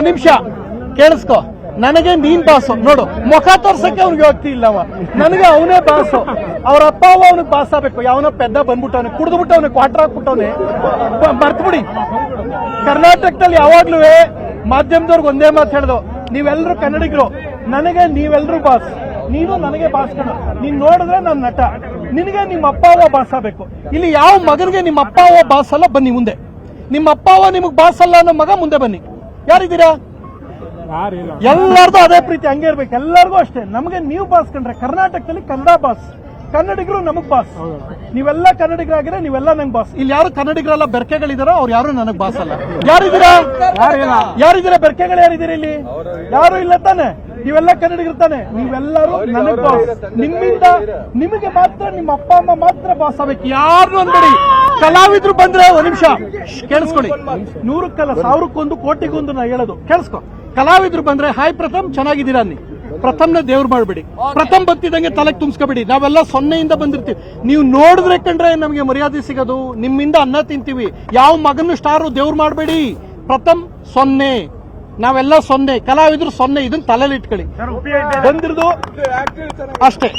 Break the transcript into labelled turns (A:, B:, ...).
A: ಒಂದ್ ನಿಮಿಷ ಕೇಳಿಸ್ಕೊ. ನನಗೆ ನೀನ್ ಬಾಸು ನೋಡು, ಮುಖ ತೋರ್ಸಕ್ಕೆ ಅವ್ನಿಗೆ ಹೋಗ್ತಿ ಇಲ್ಲವ, ನನಗೆ ಅವನೇ ಬಾಸು. ಅವ್ರ ಅಪ್ಪ ಅವ್ವ ಅವನಿಗೆ ಬಾಸ್ ಆಗ್ಬೇಕು. ಯಾವನೋ ಪೆದ್ದ ಬಂದ್ಬಿಟ್ಟವನೆ, ಕುಡಿದ್ಬಿಟ್ಟವನೆ, ಕ್ವಾರ್ಟರ್ ಹಾಕ್ಬಿಟ್ಟವನೆ, ಮರ್ತ್ಬಿಡಿ. ಕರ್ನಾಟಕದಲ್ಲಿ ಯಾವಾಗ್ಲೂ ಮಾಧ್ಯಮದವ್ರಿಗೆ ಒಂದೇ ಮಾತು ಹೇಳ್ದು, ನೀವೆಲ್ಲರೂ ಕನ್ನಡಿಗರು, ನನಗೆ ನೀವೆಲ್ಲರೂ ಬಾಸ್, ನೀನು ನನಗೆ ಬಾಸ್ ಕಣ. ನೀನ್ ನೋಡಿದ್ರೆ ನನ್ನ ನಟ, ನಿನಗೆ ನಿಮ್ಮ ಅಪ್ಪ ಅವ್ವ ಬಾಸ್ ಆಗ್ಬೇಕು. ಇಲ್ಲಿ ಯಾವ ಮಗನಿಗೆ ನಿಮ್ಮ ಅಪ್ಪ ಅವ್ವ ಬಾಸ್ ಅಲ್ಲ, ಬನ್ನಿ ಮುಂದೆ. ನಿಮ್ಮ ಅಪ್ಪ ಅವ್ವ ನಿಮಗ್ ಬಾಸ್ ಅಲ್ಲ ಅನ್ನೋ ಮಗ ಮುಂದೆ ಬನ್ನಿ. ಯಾರಿದ್ದೀರಾ? ಎಲ್ಲಾರ್ದು ಅದೇ ಪ್ರೀತಿ, ಹಂಗೆ ಇರ್ಬೇಕು. ಎಲ್ಲರಿಗೂ ಅಷ್ಟೇ. ನಮಗೆ ನೀವು ಬಾಸ್ ಕಂಡ್ರೆ ಕರ್ನಾಟಕದಲ್ಲಿ ಕನ್ನಡ ಬಾಸ್, ಕನ್ನಡಿಗರು ನಮಗ್ ಬಾಸ್. ನೀವೆಲ್ಲ ಕನ್ನಡಿಗರಾಗಿದ್ರೆ ನೀವೆಲ್ಲ ನಂಗೆ ಬಾಸ್. ಇಲ್ಲಿ ಯಾರು ಕನ್ನಡಿಗರೆಲ್ಲ ಬೆರ್ಕೆಗಳಿದಾರೋ ಅವ್ರು ಯಾರು ನನಗ್ ಬಾಸ್ ಅಲ್ಲ. ಯಾರಿದ್ದೀರಾ? ಯಾರಿದ್ದೀರಾ? ಬೆರ್ಕೆಗಳು ಯಾರಿದ್ದೀರಾ ಇಲ್ಲಿ? ಯಾರು ಇಲ್ಲ ತಾನೆ? ನೀವೆಲ್ಲ ಕನ್ನಡಿಗರು ತಾನೆ? ನೀವೆಲ್ಲರೂ ನನಗ್ ಬಾಸ್. ನಿಮ್ಮಿಂದ ನಿಮಗೆ ಮಾತ್ರ ನಿಮ್ಮ ಅಪ್ಪ ಅಮ್ಮ ಮಾತ್ರ ಬಾಸ್ ಆಗ್ಬೇಕು. ಯಾರು ಅನ್ಬೇಡಿ. ಕಲಾವಿದ್ರು ಬಂದ್ರೆ ಒಂದ್ ನಿಮಿಷ ಕೇಳಿಸ್ಕೊಳ್ಳಿ. 100ಕ್ಕಲ್ಲ 1000ಕ್ಕೊಂದು ಕೋಟಿಗೊಂದು ನಾ ಹೇಳೋದು ಕೇಳಿಸ್ಕೊ. ಕಲಾವಿದ್ರು ಬಂದ್ರೆ ಹಾಯ್ ಪ್ರಥಮ್ ಚೆನ್ನಾಗಿದ್ದೀರಾ ಅನ್ನಿ. ಪ್ರಥಮ್ನ ದೇವ್ರು ಮಾಡ್ಬೇಡಿ. ಪ್ರಥಮ್ ಬತ್ತಿದಂಗೆ ತಲೆಗೆ ತುಂಬಿಸ್ಕೋಬೇಡಿ. ನಾವೆಲ್ಲ 0ಯಿಂದ ಬಂದಿರ್ತೀವಿ. ನೀವು ನೋಡಿದ್ರೆ ಕಂಡ್ರೆ ನಮಗೆ ಮರ್ಯಾದೆ ಸಿಗೋದು, ನಿಮ್ಮಿಂದ ಅನ್ನ ತಿಂತೀವಿ. ಯಾವ ಮಗನ ಸ್ಟಾರು ದೇವ್ರು ಮಾಡಬೇಡಿ. ಪ್ರಥಮ್ 0, ನಾವೆಲ್ಲ 0, ಕಲಾವಿದ್ರು 0. ಇದನ್ನ ತಲೆಯಲ್ಲಿ ಇಟ್ಕೊಳ್ಳಿ. ಬಂದಿರೋದು ಅಷ್ಟೇ.